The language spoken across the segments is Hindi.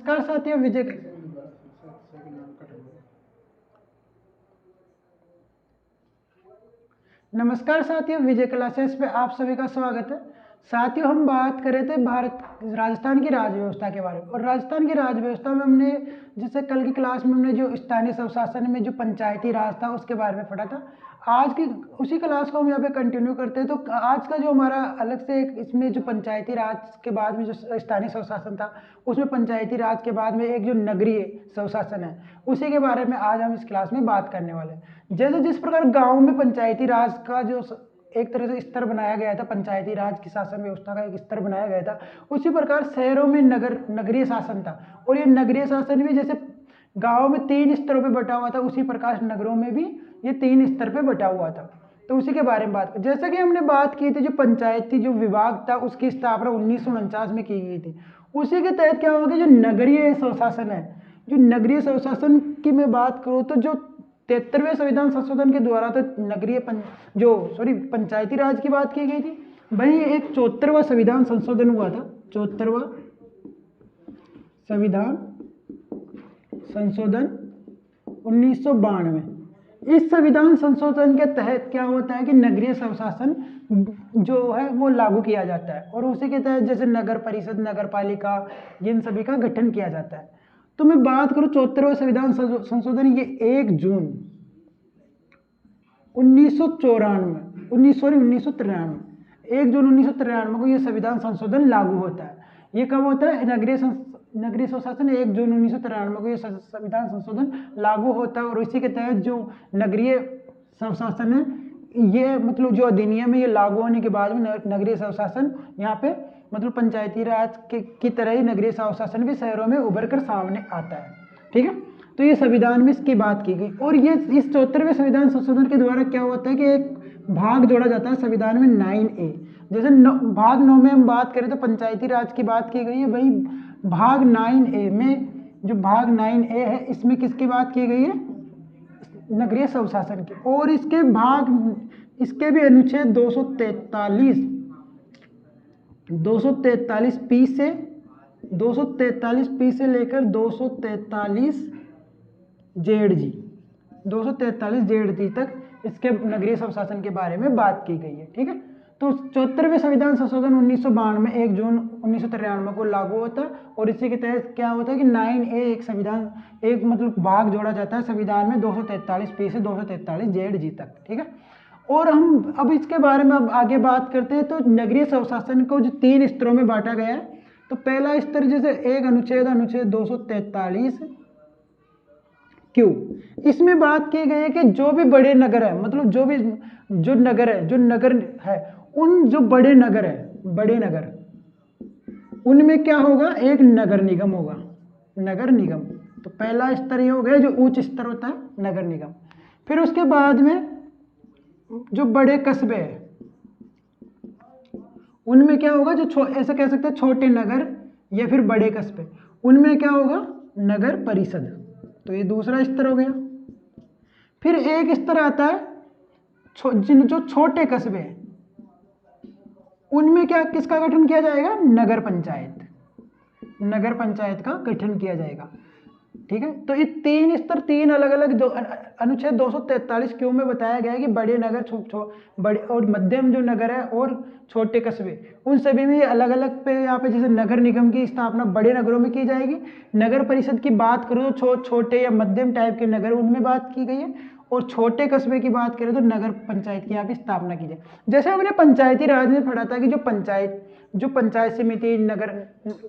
नमस्कार साथियों, विजय क्लासेस पे आप सभी का स्वागत है। साथियों, हम बात कर रहे थे राजस्थान की राज व्यवस्था के बारे में। और राजस्थान की राज व्यवस्था में हमने जैसे कल की क्लास में हमने जो स्थानीय स्वशासन में जो पंचायती राज था उसके बारे में पढ़ा था। आज की उसी क्लास को हम यहाँ पे कंटिन्यू करते हैं। तो आज का जो हमारा अलग से एक इसमें जो पंचायती राज के बाद में जो स्थानीय स्वशासन था, उसमें पंचायती राज के बाद में एक जो नगरीय स्वशासन है, उसी के बारे में आज हम इस क्लास में बात करने वाले हैं। जैसे जिस प्रकार गाँव में पंचायती राज का जो एक तरह से स्तर बनाया गया था, पंचायती राज की शासन व्यवस्था का एक स्तर बनाया गया था, उसी प्रकार शहरों में नगरीय शासन था। और ये नगरीय शासन भी जैसे गाँव में 3 स्तरों पे बटा हुआ था, उसी प्रकार नगरों में भी ये 3 स्तर पे बटा हुआ था। तो उसी के बारे में बात जैसा कि हमने बात की थी, जो पंचायती जो विभाग था उसकी स्थापना 1949 में की गई थी। उसी के तहत क्या होगा, जो नगरीय स्वशासन है, जो नगरीय स्वशासन की मैं बात करूँ तो जो 73वें संविधान संशोधन के द्वारा तो पंचायती राज की बात की गई थी। वहीं एक 74वां संविधान संशोधन हुआ था, 74वां संविधान संशोधन 1992। इस संविधान संशोधन के तहत क्या होता है कि नगरीय स्वशासन जो है वो लागू किया जाता है। और उसी के तहत जैसे नगर परिषद, नगर पालिका, जिन सभी का गठन किया जाता है। तो मैं बात करूं 74वें संविधान संशोधन, ये 1 जून 1993 1 जून 1993 को ये संविधान संशोधन लागू होता है। ये कब होता है? नगरीय स्वशासन 1 जून 1993 को ये संविधान संशोधन लागू होता है। और इसी के तहत जो नगरीय स्वशासन है, ये मतलब जो अधिनियम है, ये लागू होने के बाद में नगरीय स्वशासन यहाँ पे मतलब पंचायती राज की तरह ही नगरीय स्वशासन भी शहरों में उभर कर सामने आता है। ठीक है, तो ये संविधान में इसकी बात की गई। और ये इस 74वें संविधान संशोधन के द्वारा क्या होता है कि एक भाग जोड़ा जाता है संविधान में 9A। जैसे भाग 9 में हम बात करें तो पंचायती राज की बात की गई है, वही भाग 9A में जो भाग 9A है, इसमें किसकी बात की गई है? नगरीय स्वशासन की। और इसके भी अनुच्छेद 243 पी से 243 पी से लेकर 243 जेड जी तक इसके नगरीय स्वशासन के बारे में बात की गई है। ठीक है, तो 74वें संविधान संशोधन 1992 1 जून 1993 को लागू होता है। और इसी के तहत क्या होता है कि 9A एक मतलब भाग जोड़ा जाता है संविधान में 243 पी से 243 जेड जी तक। ठीक है, और हम अब इसके बारे में अब आगे बात करते हैं। तो नगरीय स्वशासन को जो 3 स्तरों में बांटा गया है। तो पहला स्तर जैसे एक अनुच्छेद 243 क्यों, इसमें बात की गई है कि जो भी बड़े नगर है, मतलब जो नगर है, उन जो बड़े नगर उनमें क्या होगा? एक नगर निगम होगा, नगर निगम। तो पहला स्तर ये हो गया, जो उच्च स्तर होता है, नगर निगम। फिर उसके बाद में जो बड़े कस्बे हैं, उनमें क्या होगा? जो ऐसा कह सकते हैं छोटे नगर या फिर बड़े कस्बे, उनमें क्या होगा? नगर परिषद। तो ये दूसरा स्तर हो गया। फिर एक स्तर आता है जो छोटे कस्बे हैं, उनमें क्या किसका गठन किया जाएगा? नगर पंचायत का गठन किया जाएगा। ठीक है, तो ये 3 स्तर 3 अलग अलग अनुच्छेद 243 क्यों में बताया गया है कि बड़े नगर, बड़े और मध्यम जो नगर है और छोटे कस्बे, उन सभी में अलग अलग पे यहाँ पे जैसे नगर निगम की स्थापना बड़े नगरों में की जाएगी। नगर परिषद की बात करो तो छोटे या मध्यम टाइप के नगर, उनमें बात की गई है। और छोटे कस्बे की बात करें तो नगर पंचायत की यहाँ पे स्थापना की जाए। जैसे हमने पंचायती राज में पढ़ा था कि जो पंचायत समिति, नगर,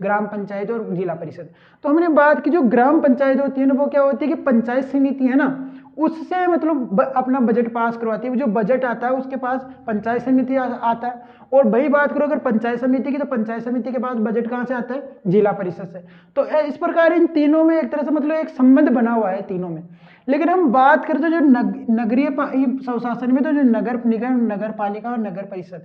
ग्राम पंचायत और जिला परिषद। तो हमने बात की जो ग्राम पंचायत होती है ना, वो क्या होती है कि पंचायत समिति है ना, उससे मतलब अपना बजट पास करवाती है। जो बजट आता है उसके पास पंचायत समिति आता है। और वही बात करो अगर पंचायत समिति की, तो पंचायत समिति के पास बजट कहाँ से आता है? जिला परिषद से। तो इस प्रकार इन तीनों में एक तरह से मतलब एक संबंध बना हुआ है तीनों में। लेकिन हम बात करें तो जो नगरीय स्वशासन में तो जो नगर निगम, नगर पालिका और नगर परिषद,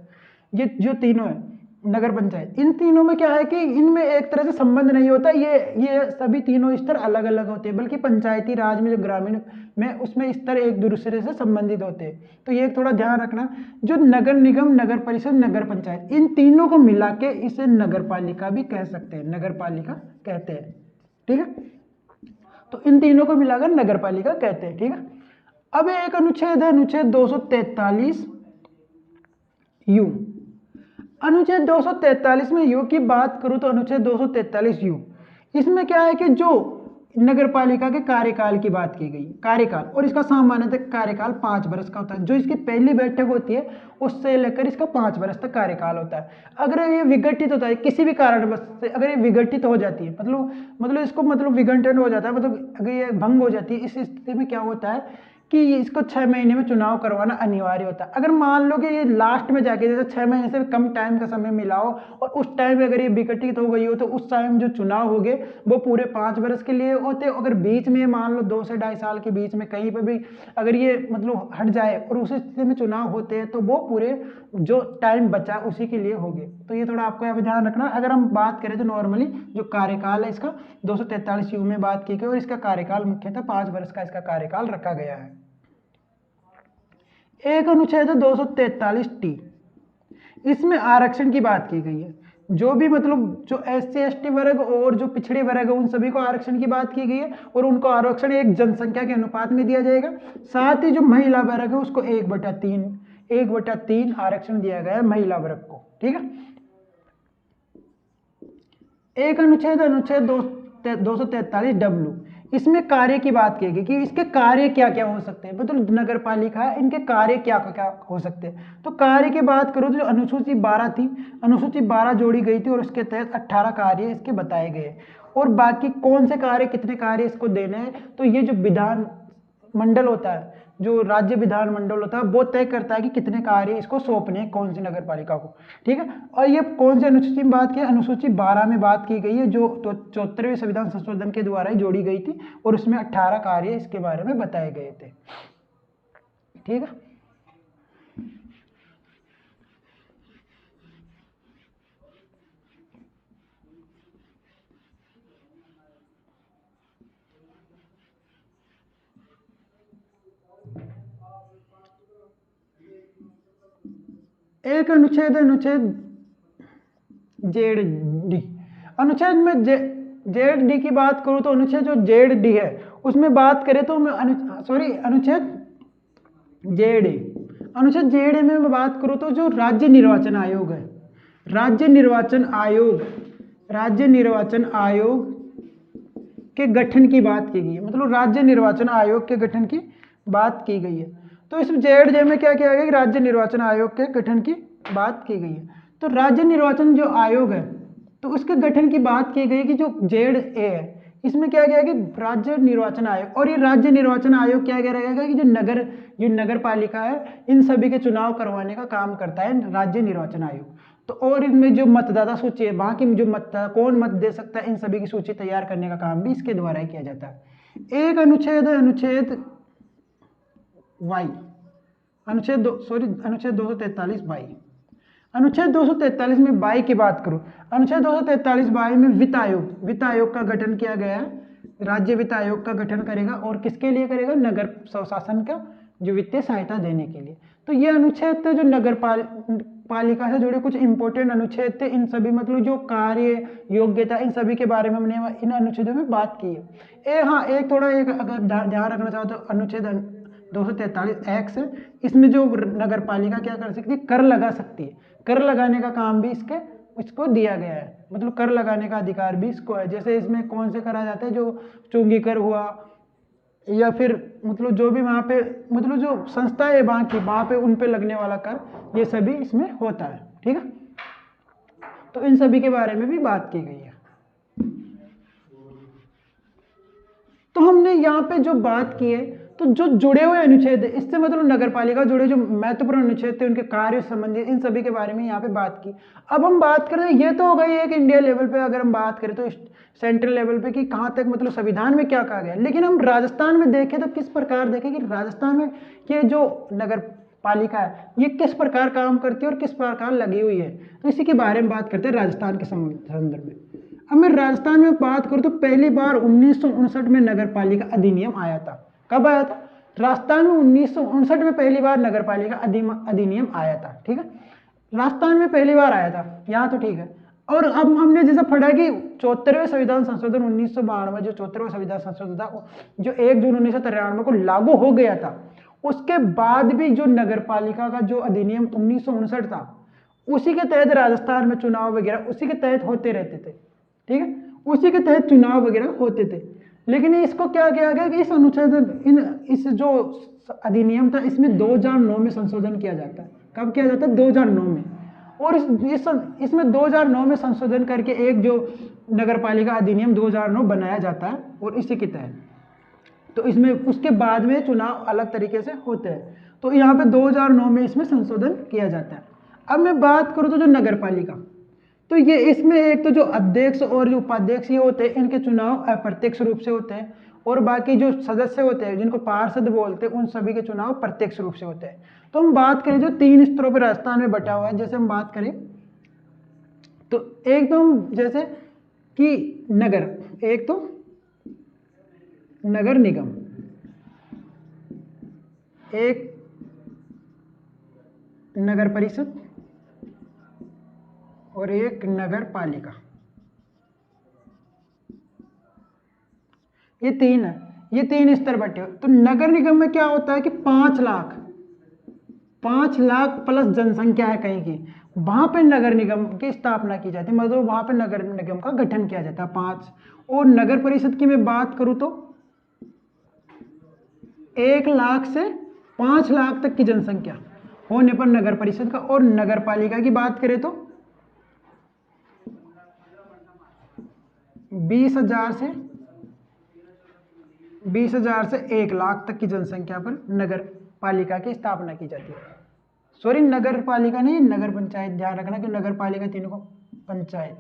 ये जो तीनों है, नगर पंचायत, इन तीनों में क्या है कि इनमें एक तरह से संबंध नहीं होता। ये सभी तीनों स्तर अलग अलग होते हैं, बल्कि पंचायती राज में जो ग्रामीण में उसमें स्तर एक दूसरे से संबंधित होते हैं। तो ये थोड़ा ध्यान रखना, जो नगर निगम, नगर परिषद, नगर पंचायत, इन तीनों को मिला के इसे नगर पालिका भी कह सकते हैं, नगर पालिका कहते हैं। ठीक है, तो इन तीनों को मिलाकर नगर पालिका कहते हैं। ठीक है, अब एक अनुच्छेद है अनुच्छेद 243 यू। अनुच्छेद 243 में यू की बात करूं तो अनुच्छेद 243 यू, इसमें क्या है कि जो नगर पालिका के कार्यकाल की बात की गई, कार्यकाल, और इसका सामान्यतः कार्यकाल 5 वर्ष का होता है। जो इसकी पहली बैठक होती है उससे लेकर इसका 5 वर्ष तक कार्यकाल होता है। अगर ये विघटित होता है किसी भी कारणवश से, अगर ये विघटित हो जाती है, मतलब इसको विघटन हो जाता है, मतलब अगर ये भंग हो जाती है, इस स्थिति में क्या होता है कि इसको 6 महीने में चुनाव करवाना अनिवार्य होता है। अगर मान लो कि ये लास्ट में जाके, जैसे 6 महीने से कम टाइम का समय मिला हो और उस टाइम में अगर ये विघटित हो गई हो, तो उस टाइम जो चुनाव हो गए वो पूरे 5 वर्ष के लिए होते। अगर बीच में मान लो 2 से 2.5 साल के बीच में कहीं पर भी अगर ये हट जाए और उस स्थिति में चुनाव होते हैं, तो वो पूरे जो टाइम बचा उसी के लिए हो गए। तो ये थोड़ा आपको यहाँ पे ध्यान रखना। अगर हम बात करें तो नॉर्मली जो कार्यकाल है इसका 243 यू में बात की गई, और इसका कार्यकाल मुख्यतः 5 वर्ष का इसका कार्यकाल रखा गया है। एक अनुच्छेद है 243 टी, इसमें आरक्षण की बात की गई है। जो भी जो SC ST वर्ग और जो पिछड़े वर्ग है उन सभी को आरक्षण की बात की गई है, और उनको आरक्षण एक जनसंख्या के अनुपात में दिया जाएगा। साथ ही जो महिला वर्ग है उसको 1/3 आरक्षण दिया गया है महिला वर्ग को। ठीक है, एक अनुच्छेद 243 डब्ल्यू, इसमें कार्य की बात की गई कि इसके कार्य क्या क्या हो सकते हैं, नगर पालिका है इनके कार्य क्या क्या हो सकते हैं। तो कार्य की बात करो तो जो अनुसूची 12 थी, अनुसूची 12 जोड़ी गई थी और उसके तहत 18 कार्य इसके बताए गए, और बाकी कौन से कार्य कितने कार्य इसको देने हैं, तो ये जो विधान मंडल होता है, जो राज्य विधानमंडल होता है, वो तय करता है कि कितने कार्य इसको सौंपने हैं कौन सी नगर पालिका को। ठीक है, और ये कौन सी अनुसूची में बात की, अनुसूची 12 में बात की गई है, जो 74वें संविधान संशोधन के द्वारा ही जोड़ी गई थी, और उसमें 18 कार्य इसके बारे में बताए गए थे। ठीक है, एक अनुच्छेद जेड डी, अनुच्छेड में जेड डी की बात करूं तो अनुच्छेद जो जेड डी है उसमें बात करें तो मैं अनुच्छेद जेड ए, अनुच्छेद जेड ए में मैं बात करूं तो जो राज्य निर्वाचन आयोग है, राज्य निर्वाचन आयोग के गठन की बात की गई है, राज्य निर्वाचन आयोग के गठन की बात की गई है। तो इस जेड जे में क्या किया गया कि राज्य निर्वाचन आयोग के गठन की बात की गई है। तो राज्य निर्वाचन जो आयोग है तो उसके गठन की बात की गई कि जो जेड ए है इसमें क्या गया कि राज्य निर्वाचन आयोग, और ये राज्य निर्वाचन आयोग क्या कह रहेगा कि जो नगर पालिका है इन सभी के चुनाव करवाने का काम करता है राज्य निर्वाचन आयोग। तो और इनमें जो मतदाता सूची है, वहां की जो मतदाता कौन मत दे सकता है, इन सभी की सूची तैयार करने का काम भी इसके द्वारा ही किया जाता है। एक अनुच्छेद है अनुच्छेद वाई, अनुच्छेद 243 बाई। अनुच्छेद 243 में बाई की बात करूं, अनुच्छेद 243 बाई में वित्त आयोग का गठन किया गया है। राज्य वित्त आयोग का गठन करेगा, और किसके लिए करेगा, नगर स्वशासन का जो वित्तीय सहायता देने के लिए। तो ये अनुच्छेद थे जो नगर पालिका से जुड़े कुछ इंपॉर्टेंट अनुच्छेद थे। इन सभी जो कार्य योग्यता इन सभी के बारे में हमने इन अनुच्छेदों में बात की है। एक अगर ध्यान रखना चाहो तो अनुच्छेद 243 एक्स है, इसमें जो नगर पालिका क्या कर सकती है, कर लगा सकती है। कर लगाने का काम भी इसको दिया गया है, कर लगाने का अधिकार भी इसको है। जैसे इसमें कौन से कर आ जाते हैं, जो चुंगी कर हुआ, या फिर जो भी वहाँ पे जो संस्था है वहाँ पे उन पे लगने वाला कर, ये सभी इसमें होता है। ठीक है, तो इन सभी के बारे में भी बात की गई है। तो हमने यहाँ पे जो बात की है, तो जो जुड़े हुए अनुच्छेद है इससे नगर पालिका जुड़े जो महत्वपूर्ण अनुच्छेद थे उनके कार्य संबंधित इन सभी के बारे में यहाँ पे बात की। अब हम बात करें, ये तो हो गई एक इंडिया लेवल पे, अगर हम बात करें तो सेंट्रल लेवल पे कि कहाँ तक संविधान में क्या कहा गया। लेकिन हम राजस्थान में देखें तो किस प्रकार देखें कि राजस्थान में ये जो नगर पालिका है ये किस प्रकार काम करती है और किस प्रकार लगी हुई है, तो इसी के बारे में बात करते हैं राजस्थान के संदर्भ में। अब मैं राजस्थान में बात करूँ तो पहली बार 1959 में नगर पालिका अधिनियम आया था। कब आया था, राजस्थान में 1959 में पहली बार नगर पालिका अधिनियम आया था। ठीक है, राजस्थान में पहली बार आया था, यहाँ तो ठीक है। और अब हमने जैसा पढ़ा कि 74वें संविधान संशोधन 1992 जो 74वां संविधान संशोधन था, जो 1 जून 1993 को लागू हो गया था, उसके बाद भी जो नगर पालिका का जो अधिनियम 1959 था, उसी के तहत राजस्थान में चुनाव वगैरह उसी के तहत होते रहते थे। ठीक है, उसी के तहत चुनाव वगैरह होते थे। लेकिन इसको क्या किया गया कि इस अनुच्छेद इस जो अधिनियम था, इसमें 2009 में संशोधन किया जाता है। कब किया जाता है? 2009 में। और इसमें 2009 में संशोधन करके एक जो नगर पालिका अधिनियम 2009 बनाया जाता है, और इसी के तहत तो इसमें उसके बाद में चुनाव अलग तरीके से होते हैं। तो यहाँ पे 2009 में इसमें संशोधन किया जाता है। अब मैं बात करूँ तो जो नगर पालिका, तो ये इसमें एक तो जो अध्यक्ष और जो उपाध्यक्ष ये होते हैं, इनके चुनाव अप्रत्यक्ष रूप से होते हैं, और बाकी जो सदस्य होते हैं जिनको पार्षद बोलते हैं, उन सभी के चुनाव प्रत्यक्ष रूप से होते हैं। तो हम बात करें जो 3 स्तरों पर राजस्थान में बटा हुआ है, जैसे हम बात करें तो एक तो जैसे कि नगर, एक तो नगर निगम, एक नगर परिषद और एक नगर पालिका। ये 3 है, ये 3 स्तर बटे हुए। तो नगर निगम में क्या होता है कि 5 लाख प्लस जनसंख्या है कहीं की, वहां पे नगर निगम की स्थापना की जाती है, मतलब वहां पे नगर निगम का गठन किया जाता है 5। और नगर परिषद की मैं बात करूं तो 1 लाख से 5 लाख तक की जनसंख्या होने पर नगर परिषद का। और नगर पालिका की बात करें तो 20,000 से 1 लाख तक की जनसंख्या पर नगर पालिका की स्थापना की जाती है। सॉरी, नगर पालिका नहीं, नगर पंचायत, ध्यान रखना कि नगर पालिका तीनों को पंचायत।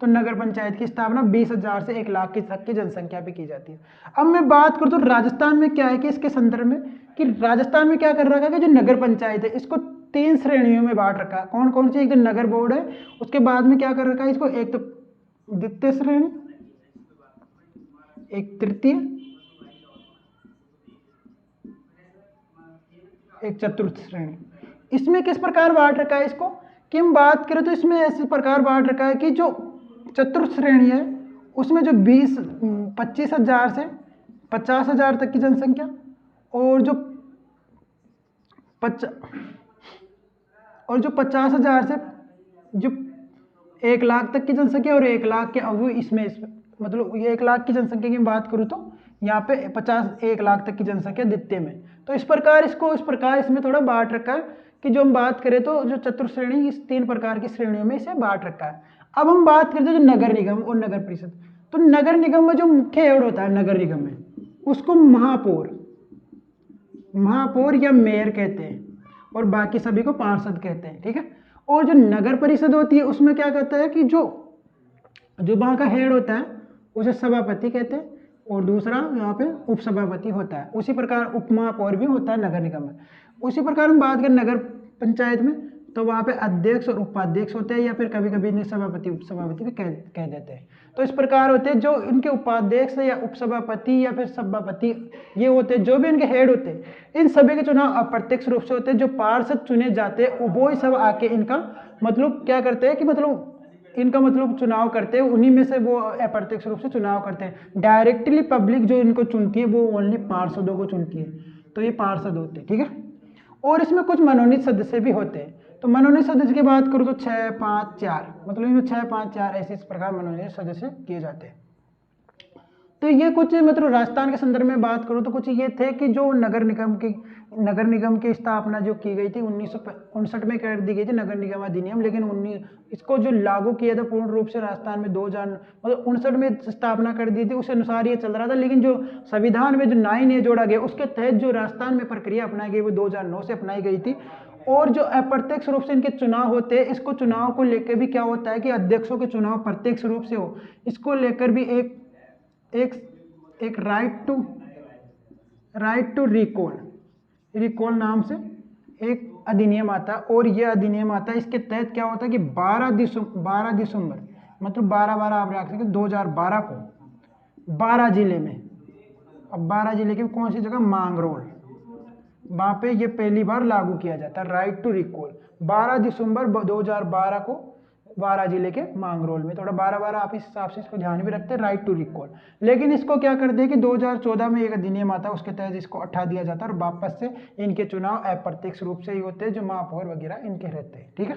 तो नगर पंचायत की स्थापना 20,000 से 1 लाख तक की जनसंख्या पे की जाती है। अब मैं बात करूं तो राजस्थान में क्या है कि इसके संदर्भ में कि राजस्थान में क्या कर रखा है कि जो नगर पंचायत है इसको 3 श्रेणियों में बांट रखा है। कौन कौन सी? एक तो नगर बोर्ड है, उसके बाद में क्या कर रखा है इसको, एक तो द्वितीय श्रेणी, एक तृतीय, एक चतुर्थ श्रेणी। इसमें किस प्रकार बांट रखा है इसको कि हम बात करें तो इसमें ऐसे प्रकार बांट रखा है कि जो चतुर्थ श्रेणी है उसमें जो 25,000 से 50,000 तक की जनसंख्या, और जो 50,000 से जो 1 लाख तक की जनसंख्या, और 1 लाख के अब इसमें मतलब ये 1 लाख की जनसंख्या की बात करूँ तो यहाँ पे 1 लाख तक की जनसंख्या द्वितीय में। तो इस प्रकार इसमें थोड़ा बांट रखा है कि जो हम बात करें तो जो चतुर्थ श्रेणी इस 3 प्रकार की श्रेणियों में इसे बांट रखा है। अब हम बात करते हैं जो नगर निगम और नगर परिषद। तो नगर निगम में जो मुख्य हेड होता है नगर निगम में, उसको महापौर या मेयर कहते हैं, और बाकी सभी को पार्षद कहते हैं। ठीक है, और जो नगर परिषद होती है उसमें क्या कहता है कि जो वहाँ का हेड होता है उसे सभापति कहते हैं, और दूसरा यहाँ पे उपसभापति होता है। उसी प्रकार उपमहापौर भी होता है नगर निगम में। उसी प्रकार हम बात करें नगर पंचायत में, तो वहाँ पे अध्यक्ष और उपाध्यक्ष होते हैं, या फिर कभी कभी सभापति उपसभापति भी कह देते हैं। तो इस प्रकार होते हैं जो इनके उपाध्यक्ष या उपसभापति या फिर सभापति ये होते हैं, जो भी इनके हेड होते हैं, इन सभी के चुनाव अप्रत्यक्ष रूप से होते हैं। जो पार्षद चुने जाते हैं वो ही सब आके इनका मतलब क्या करते हैं कि मतलब इनका मतलब चुनाव करते हैं, उन्हीं में से वो अप्रत्यक्ष रूप से चुनाव करते हैं। डायरेक्टली पब्लिक जो इनको चुनती है वो ओनली पार्षदों को चुनती है, तो ये पार्षद होते हैं। ठीक है, और इसमें कुछ मनोनीत सदस्य भी होते हैं। तो मनोनीत सदस्य की बात करूँ तो 6, 5, 4, मतलब इसमें 6, 5, 4 ऐसे इस प्रकार मनोनीत सदस्य किए जाते हैं। तो ये कुछ मतलब राजस्थान के संदर्भ में बात करूँ तो कुछ ये थे कि जो नगर निगम की स्थापना जो की गई थी 1959 में कर दी गई थी नगर निगम अधिनियम, लेकिन इसको जो लागू किया था पूर्ण रूप से राजस्थान में 2000 मतलब 59 में स्थापना कर दी थी, उस अनुसार ये चल रहा था। लेकिन जो संविधान में जो 9A जोड़ा गया उसके तहत जो राजस्थान में प्रक्रिया अपनाई गई वो 2009 से अपनाई गई थी। और जो अप्रत्यक्ष रूप से इनके चुनाव होते हैं, इसको चुनाव को लेकर भी क्या होता है कि अध्यक्षों के चुनाव प्रत्यक्ष रूप से हो, इसको लेकर भी एक राइट टू रिकॉल नाम से एक अधिनियम आता है। और ये अधिनियम आता है, इसके तहत क्या होता है कि 12 दिसंबर मतलब 12 आप रख सकते 2012 को 12 जिले में, अब 12 जिले की कौन सी जगह, वहाँ पे ये पहली बार लागू किया जाता है, राइट टू रिकॉल। 12 दिसंबर 2012 को वारा जिले के मांगरोल में, थोड़ा 12-12 आप इस हिसाब से इसको ध्यान भी रखते हैं, राइट टू रिकॉल। लेकिन इसको क्या करते हैं कि 2014 में एक अधिनियम आता है, उसके तहत इसको हटा दिया जाता है और वापस से इनके चुनाव अप्रत्यक्ष रूप से ही होते हैं, जो महापौर वगैरह इनके रहते हैं, ठीक है।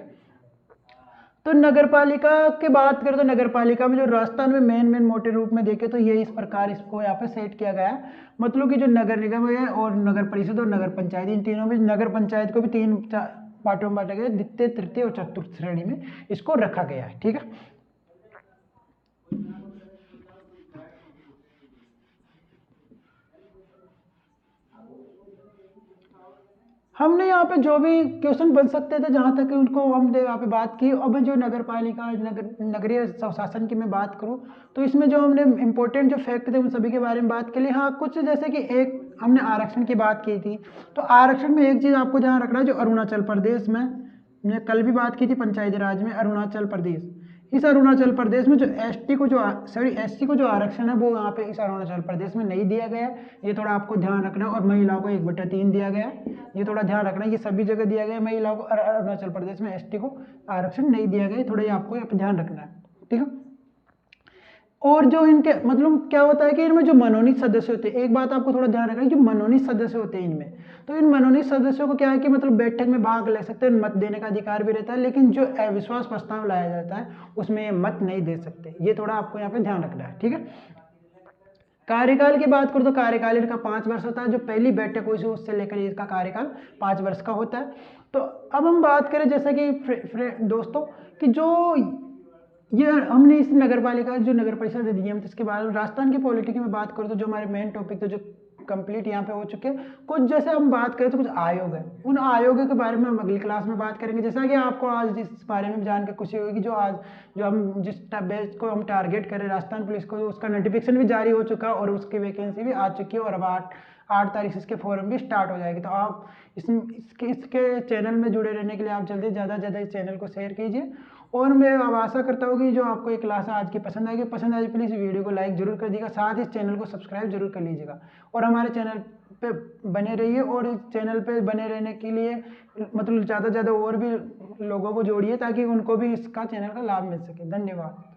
तो नगर पालिका की बात करें तो नगर पालिका में जो राजस्थान में मेन मोटे रूप में देखें तो ये इस प्रकार इसको यहाँ पे सेट किया गया है। मतलब कि जो नगर निगम है और नगर परिषद और नगर पंचायत, इन तीनों में नगर पंचायत को भी 3 पार्टों में बांटा गया, द्वितीय, तृतीय और चतुर्थ श्रेणी में इसको रखा गया है, ठीक है। हमने यहाँ पे जो भी क्वेश्चन बन सकते थे जहाँ तक उनको हमने यहाँ पे बात की। अब जो नगर पालिका नगरीय स्वशासन की मैं बात करूँ तो इसमें जो हमने इम्पोर्टेंट जो फैक्ट थे उन सभी के बारे में बात के लिए, हाँ कुछ जैसे कि एक हमने आरक्षण की बात की थी, तो आरक्षण में एक चीज़ आपको ध्यान रखना है, जो अरुणाचल प्रदेश में मैंने कल भी बात की थी, पंचायती राज में अरुणाचल प्रदेश, इस अरुणाचल प्रदेश में जो एसटी को जो एससी को जो आरक्षण है वो यहाँ पे इस अरुणाचल प्रदेश में नहीं दिया गया है, ये थोड़ा आपको ध्यान रखना है। और महिलाओं को 1/3 दिया गया है, ये थोड़ा ध्यान रखना है, ये सभी जगह दिया गया है महिलाओं को, अरुणाचल प्रदेश में एसटी को आरक्षण नहीं दिया गया है, थोड़ा ये आपको ध्यान रखना है, ठीक है। और जो इनके मतलब क्या होता है कि इनमें जो मनोनीत सदस्य होते हैं, एक बात आपको थोड़ा ध्यान रखना है, जो मनोनीत सदस्य होते हैं इनमें, तो इन मनोनीत सदस्यों को क्या है कि मतलब बैठक में भाग ले सकते हैं, मत देने का अधिकार भी रहता है, लेकिन जो अविश्वास प्रस्ताव लाया जाता है उसमें ये मत नहीं दे सकते, ये थोड़ा आपको यहाँ पे ध्यान रखना है, ठीक है। कार्यकाल की बात करूँ तो कार्यकाल इनका 5 वर्ष होता है, जो पहली बैठक हुई उससे लेकर इसका कार्यकाल 5 वर्ष का होता है। तो अब हम बात करें जैसे कि दोस्तों कि जो ये हमने इस नगर पालिका जो नगर परिषद अधिनियम इसके बारे में राजस्थान की पॉलिटिक्स में बात करें तो जो हमारे मेन टॉपिक थे जो कंप्लीट यहाँ पे हो चुके हैं। कुछ जैसे हम बात करें तो कुछ आयोग है, उन आयोगों के बारे में हम अगली क्लास में बात करेंगे। जैसा कि आपको आज इस बारे में जानकर खुशी होगी कि जो आज जो हम जिस बैच को हम टारगेट करें राजस्थान पुलिस को, उसका नोटिफिकेशन भी जारी हो चुका है और उसकी वैकेंसी भी आ चुकी है, और अब 8 तारीख से इसके फॉर्म भी स्टार्ट हो जाएगी। तो आप इसके चैनल में जुड़े रहने के लिए आप जल्दी ज़्यादा से ज़्यादा इस चैनल को शेयर कीजिए। और मैं अब आशा करता हूँ कि जो आपको ये क्लास आज की पसंद आएगी, प्लीज़ वीडियो को लाइक जरूर कर दीजिएगा, साथ ही इस चैनल को सब्सक्राइब जरूर कर लीजिएगा और हमारे चैनल पे बने रहिए। और इस चैनल पे बने रहने के लिए मतलब ज़्यादा से ज़्यादा और भी लोगों को जोड़िए ताकि उनको भी इसका चैनल का लाभ मिल सके। धन्यवाद।